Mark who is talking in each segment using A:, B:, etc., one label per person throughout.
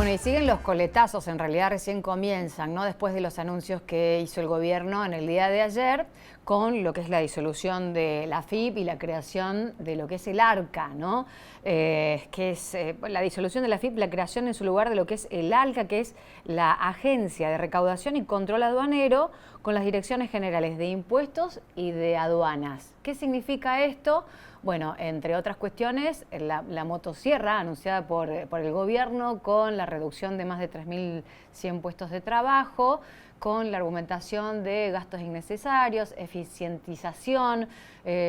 A: Bueno, y siguen los coletazos, en realidad recién comienzan, ¿no? Después de los anuncios que hizo el gobierno en el día de ayer con lo que es la disolución de la AFIP y la creación de lo que es el ARCA, ¿no? Que es la disolución de la AFIP, la creación en su lugar de lo que es el ALCA, que es la Agencia de Recaudación y Control Aduanero, con las direcciones generales de impuestos y de aduanas. ¿Qué significa esto? Bueno, entre otras cuestiones, la motosierra anunciada por el gobierno con la reducción de más de 3.100 puestos de trabajo, con la argumentación de gastos innecesarios, eficientización,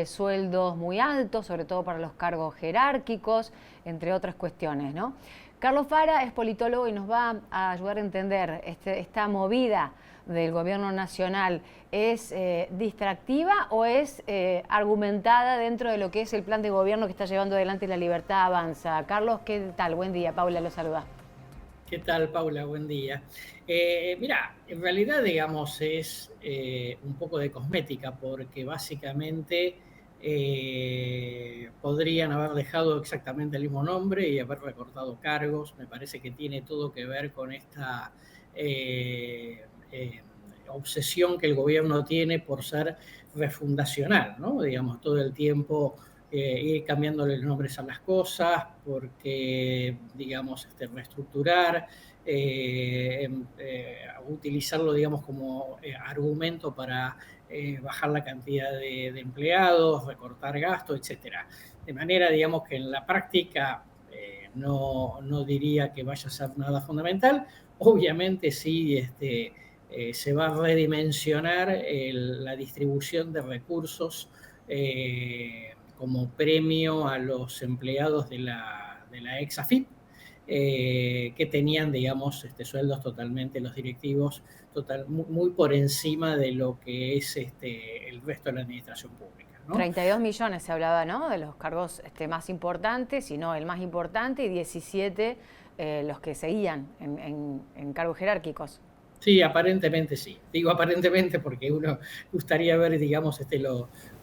A: sueldos muy altos, sobre todo para los cargos jerárquicos, entre otras cuestiones, ¿no? Carlos Fara es politólogo y nos va a ayudar a entender esta movida del gobierno nacional. ¿Es distractiva o es argumentada dentro de lo que es el plan de gobierno que está llevando adelante La Libertad Avanza? Carlos, ¿qué tal? Buen día. Paula lo saluda.
B: ¿Qué tal, Paula? Buen día. Mira, en realidad, digamos, es un poco de cosmética, porque básicamente podrían haber dejado exactamente el mismo nombre y haber recortado cargos. Me parece que tiene todo que ver con esta eh, eh, obsesión que el gobierno tiene por ser refundacional, ¿no? Digamos, todo el tiempo ir cambiándole los nombres a las cosas, porque, digamos, reestructurar, utilizarlo, digamos, como argumento para bajar la cantidad de empleados, recortar gastos, etcétera. De manera, digamos, que en la práctica no diría que vaya a ser nada fundamental. Obviamente sí, se va a redimensionar la distribución de recursos como premio a los empleados de la ex AFIP, que tenían, digamos, sueldos totalmente, los directivos, muy por encima de lo que es el resto de la administración pública, ¿no?
A: 32 millones se hablaba, ¿no? De los cargos más importantes, si no el más importante, y 17 los que seguían en cargos jerárquicos.
B: Sí, aparentemente sí. Digo aparentemente porque uno gustaría ver, digamos,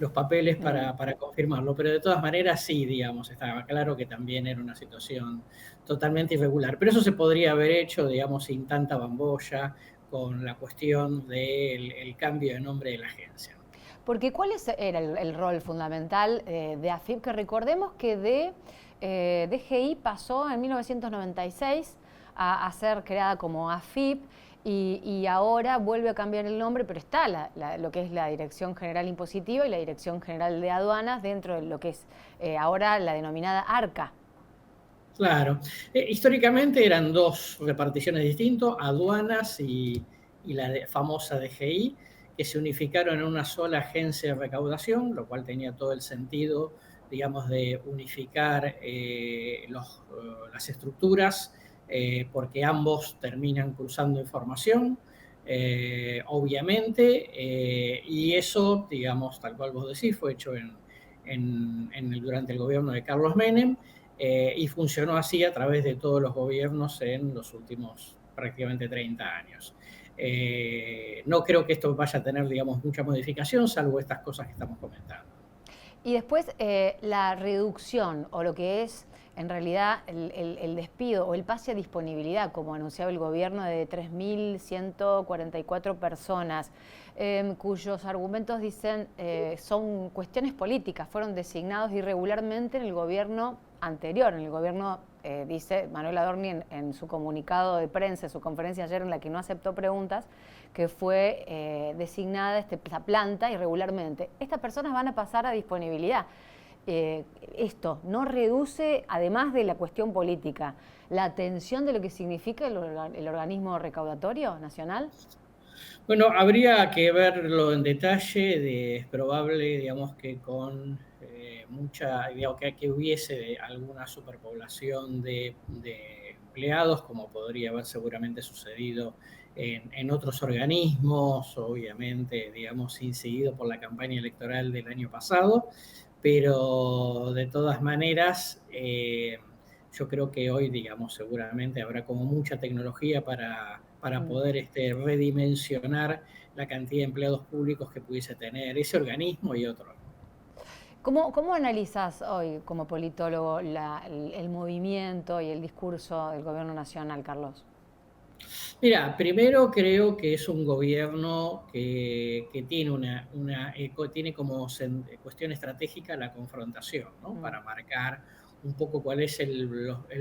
B: los papeles
A: Mm.
B: para confirmarlo, pero de todas maneras sí, digamos, estaba claro que también era una situación totalmente irregular. Pero eso se podría haber hecho, digamos, sin tanta bambolla con la cuestión del el cambio de nombre de la agencia.
A: Porque ¿cuál era el rol fundamental de AFIP? Que recordemos que de DGI pasó en 1996 a ser creada como AFIP y ahora vuelve a cambiar el nombre, pero está lo que es la Dirección General Impositiva y la Dirección General de Aduanas dentro de lo que es ahora la denominada ARCA.
B: Claro. Históricamente eran dos reparticiones distintas, aduanas y la famosa DGI, que se unificaron en una sola agencia de recaudación, lo cual tenía todo el sentido, digamos, de unificar las estructuras, porque ambos terminan cruzando información, obviamente, y eso, digamos, tal cual vos decís, fue hecho durante el gobierno de Carlos Menem. Y funcionó así a través de todos los gobiernos en los últimos prácticamente 30 años. No creo que esto vaya a tener, digamos, mucha modificación, salvo estas cosas que estamos comentando.
A: Y después la reducción o lo que es en realidad el despido o el pase a disponibilidad, como anunciaba el gobierno, de 3.144 personas, cuyos argumentos dicen son cuestiones políticas, fueron designados irregularmente en el gobierno anterior, en el gobierno, dice Manuel Adorni en su comunicado de prensa, en su conferencia ayer en la que no aceptó preguntas, que fue designada esta planta irregularmente. Estas personas van a pasar a disponibilidad. Esto no reduce, además de la cuestión política, la atención de lo que significa el organismo recaudatorio nacional.
B: Bueno, habría que verlo en detalle. Es probable, digamos, que con digamos, que hubiese alguna superpoblación de empleados, como podría haber seguramente sucedido en otros organismos, obviamente, digamos, incidido por la campaña electoral del año pasado, pero de todas maneras, yo creo que hoy, digamos, seguramente habrá como mucha tecnología para
A: Mm.
B: poder redimensionar la cantidad de empleados públicos que pudiese tener ese organismo y otros, ¿no?
A: ¿Cómo analizas hoy, como politólogo, el movimiento y el discurso del gobierno nacional, Carlos?
B: Mira, primero creo que es un gobierno que tiene tiene como cuestión estratégica la confrontación, ¿no?
A: Mm.
B: Para marcar un poco cuál es el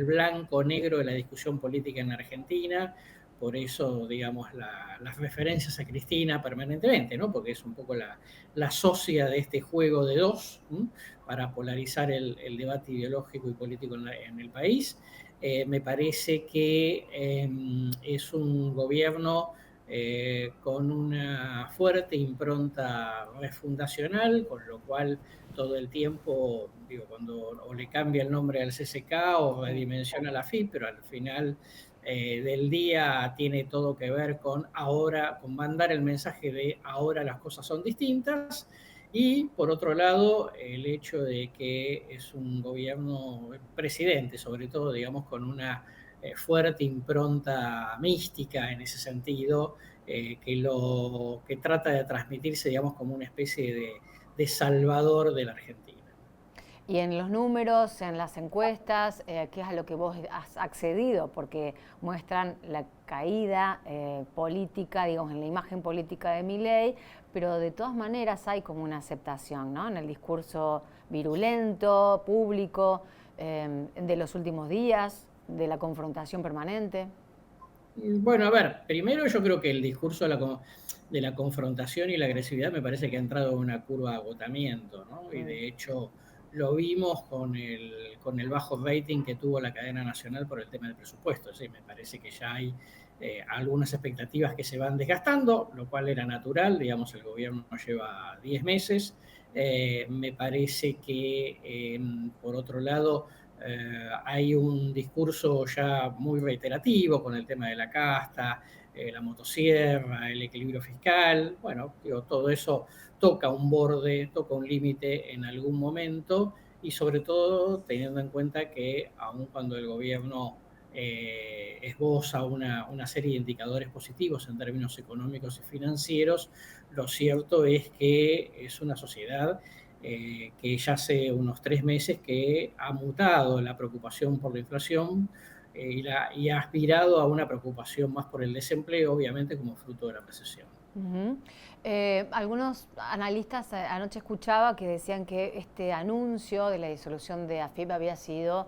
B: blanco negro de la discusión política en Argentina. Por eso, digamos, las referencias a Cristina permanentemente, ¿no? Porque es un poco la socia de este juego de dos, ¿m? Para polarizar el debate ideológico y político en el país. Me parece que es un gobierno con una fuerte impronta refundacional, con lo cual todo el tiempo, digo, cuando o le cambia el nombre al CCK o
A: Sí.
B: redimensiona la FIP, pero al final del día tiene todo que ver con ahora, con mandar el mensaje de ahora las cosas son distintas. Y por otro lado, el hecho de que es un gobierno, presidente sobre todo, digamos, con una fuerte impronta mística en ese sentido, que trata de transmitirse, digamos, como una especie de salvador de la Argentina.
A: Y en los números, en las encuestas, ¿qué es a lo que vos has accedido? Porque muestran la caída política, digamos, en la imagen política de Milei, pero de todas maneras hay como una aceptación, ¿no? En el discurso virulento, público, de los últimos días, de la confrontación permanente.
B: Bueno, a ver, primero yo creo que el discurso de la confrontación y la agresividad me parece que ha entrado en una curva de agotamiento, ¿no? Y
A: Mm.
B: de hecho lo vimos con el bajo rating que tuvo la cadena nacional por el tema del presupuesto. Sí, me parece que ya hay algunas expectativas que se van desgastando, lo cual era natural, digamos, el gobierno lleva 10 meses. Me parece que, por otro lado, hay un discurso ya muy reiterativo con el tema de la casta, la motosierra, el equilibrio fiscal. Bueno, digo, todo eso toca un borde, toca un límite en algún momento y sobre todo teniendo en cuenta que aun cuando el gobierno esboza una serie de indicadores positivos en términos económicos y financieros, lo cierto es que es una sociedad que ya hace unos 3 meses que ha mutado la preocupación por la inflación y ha aspirado a una preocupación más por el desempleo, obviamente como fruto de la recesión.
A: Ujú. Algunos analistas anoche escuchaba que decían que este anuncio de la disolución de AFIP había sido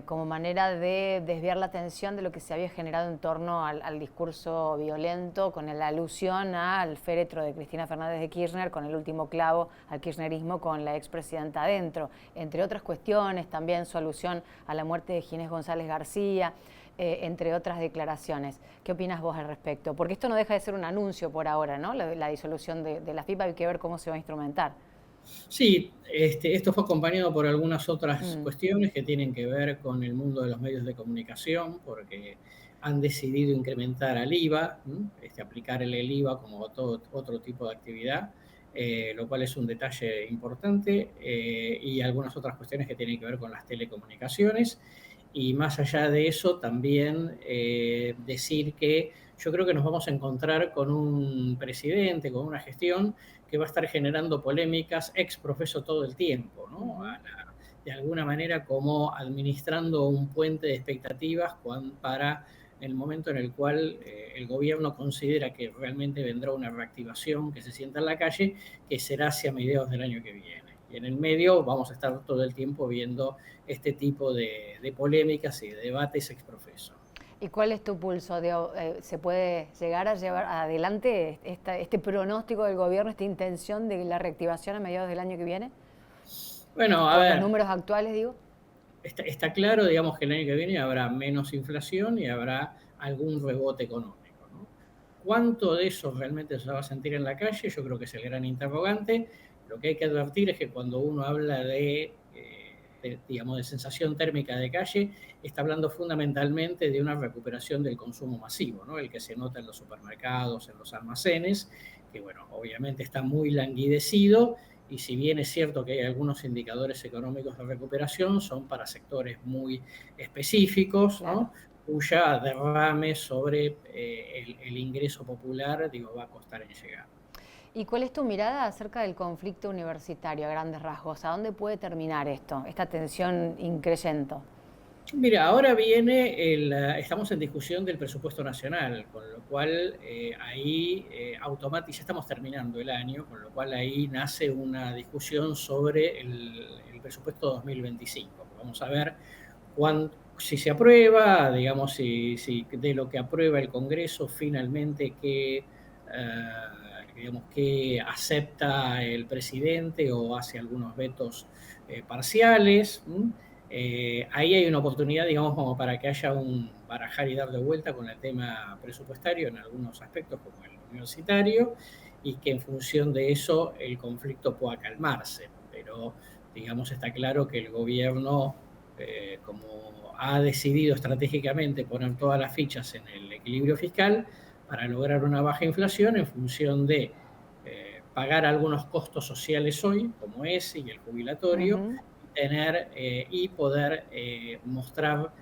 A: como manera de desviar la atención de lo que se había generado en torno al discurso violento, con la alusión al féretro de Cristina Fernández de Kirchner, con el último clavo al kirchnerismo con la expresidenta adentro. Entre otras cuestiones, también su alusión a la muerte de Ginés González García. Entre otras declaraciones. ¿Qué opinas vos al respecto? Porque esto no deja de ser un anuncio por ahora, ¿no? La disolución de la FIPA, hay que ver cómo se va a instrumentar.
B: Sí, esto fue acompañado por algunas otras
A: Mm.
B: cuestiones que tienen que ver con el mundo de los medios de comunicación, porque han decidido incrementar al IVA, aplicar el IVA como todo otro tipo de actividad, lo cual es un detalle importante, y algunas otras cuestiones que tienen que ver con las telecomunicaciones. Y más allá de eso, también decir que yo creo que nos vamos a encontrar con un presidente, con una gestión que va a estar generando polémicas ex profeso todo el tiempo, ¿no?
A: Ujú.
B: De alguna manera como administrando un puente de expectativas para el momento en el cual el gobierno considera que realmente vendrá una reactivación que se sienta en la calle, que será hacia mediados del año que viene. Y en el medio vamos a estar todo el tiempo viendo este tipo de polémicas y de debates ex profeso.
A: ¿Y cuál es tu pulso? ¿Se puede llegar a llevar adelante este pronóstico del gobierno, esta intención de la reactivación a mediados del año que viene?
B: Bueno, a
A: Con los
B: ver,
A: números actuales, digo.
B: está claro, digamos, que el año que viene habrá menos inflación y habrá algún rebote económico, ¿no? ¿Cuánto de eso realmente se va a sentir en la calle? Yo creo que es el gran interrogante. Lo que hay que advertir es que cuando uno habla digamos, de sensación térmica de calle, está hablando fundamentalmente de una recuperación del consumo masivo, ¿no? El que se nota en los supermercados, en los almacenes, que, bueno, obviamente está muy languidecido y si bien es cierto que hay algunos indicadores económicos de recuperación, son para sectores muy específicos,
A: Claro.
B: ¿no? Cuya derrame sobre el ingreso popular, digo, va a costar en llegar.
A: ¿Y cuál es tu mirada acerca del conflicto universitario a grandes rasgos? ¿A dónde puede terminar esto, esta tensión increyendo?
B: Mira, ahora viene estamos en discusión del presupuesto nacional, con lo cual ahí automáticamente ya estamos terminando el año, con lo cual ahí nace una discusión sobre el presupuesto 2025. Vamos a ver si se aprueba, digamos, si de lo que aprueba el Congreso finalmente digamos, que acepta el presidente o hace algunos vetos parciales. Ahí hay una oportunidad, digamos, como para que haya un barajar y dar de vuelta con el tema presupuestario en algunos aspectos, como el universitario, y que en función de eso el conflicto pueda calmarse. Pero, digamos, está claro que el gobierno, como ha decidido estratégicamente poner todas las fichas en el equilibrio fiscal para lograr una baja inflación en función de pagar algunos costos sociales hoy, como ese y el jubilatorio, y poder mostrar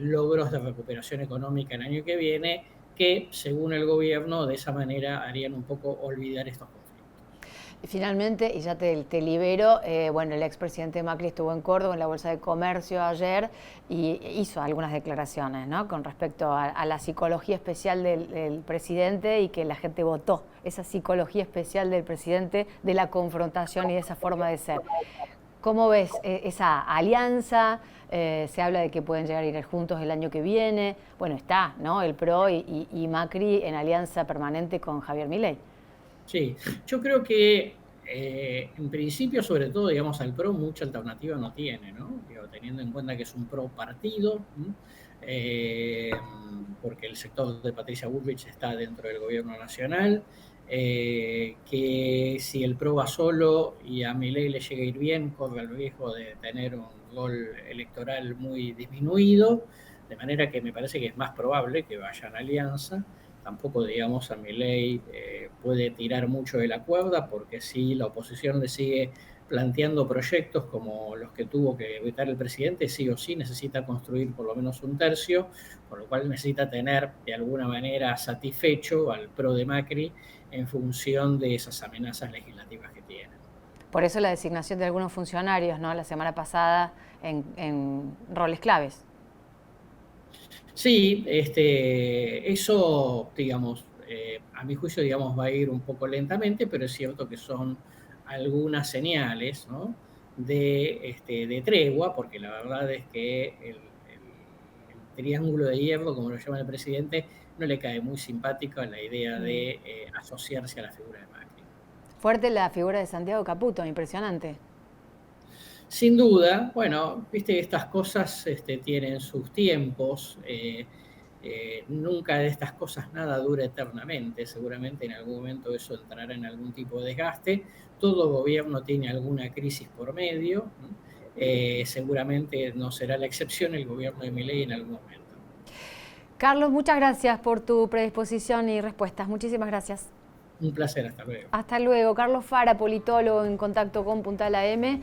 B: logros de recuperación económica el año que viene, que según el gobierno de esa manera harían un poco olvidar estos conflictos.
A: Y finalmente, y ya te libero, bueno, el expresidente Macri estuvo en Córdoba, en la Bolsa de Comercio ayer, y hizo algunas declaraciones, ¿no?, con respecto a la psicología especial del presidente y que la gente votó esa psicología especial del presidente, de la confrontación y de esa forma de ser. ¿Cómo ves esa alianza? Se habla de que pueden llegar a ir juntos el año que viene. Bueno, está, ¿no?, el PRO y Macri en alianza permanente con Javier Milei.
B: Sí, yo creo que en principio, sobre todo, digamos, al PRO mucha alternativa no tiene, ¿no? Digo, teniendo en cuenta que es un PRO partido, eh, porque el sector de Patricia Bullrich está dentro del gobierno nacional, que si el PRO va solo y a Milei le llega a ir bien, corre el riesgo de tener un rol electoral muy disminuido, de manera que me parece que es más probable que vayan a alianza. Tampoco, digamos, a Milei puede tirar mucho de la cuerda, porque si la oposición le sigue planteando proyectos como los que tuvo que vetar el presidente, sí o sí necesita construir por lo menos un tercio, por lo cual necesita tener de alguna manera satisfecho al PRO de Macri en función de esas amenazas legislativas que tiene.
A: Por eso la designación de algunos funcionarios, ¿no?, la semana pasada en roles claves.
B: Sí, eso, digamos, a mi juicio, digamos, va a ir un poco lentamente, pero es cierto que son algunas señales, ¿no?, de tregua, porque la verdad es que el triángulo de hierro, como lo llama el presidente, no le cae muy simpático a la idea de asociarse a la figura de Macri.
A: Fuerte la figura de Santiago Caputo, impresionante.
B: Sin duda, bueno, viste, estas cosas tienen sus tiempos. Nunca de estas cosas nada dura eternamente. Seguramente en algún momento eso entrará en algún tipo de desgaste. Todo gobierno tiene alguna crisis por medio. Seguramente no será la excepción el gobierno de Milei en algún momento.
A: Carlos, muchas gracias por tu predisposición y respuestas. Muchísimas gracias.
B: Un placer, hasta luego.
A: Hasta luego. Carlos Fara, politólogo en contacto con Puntal AM.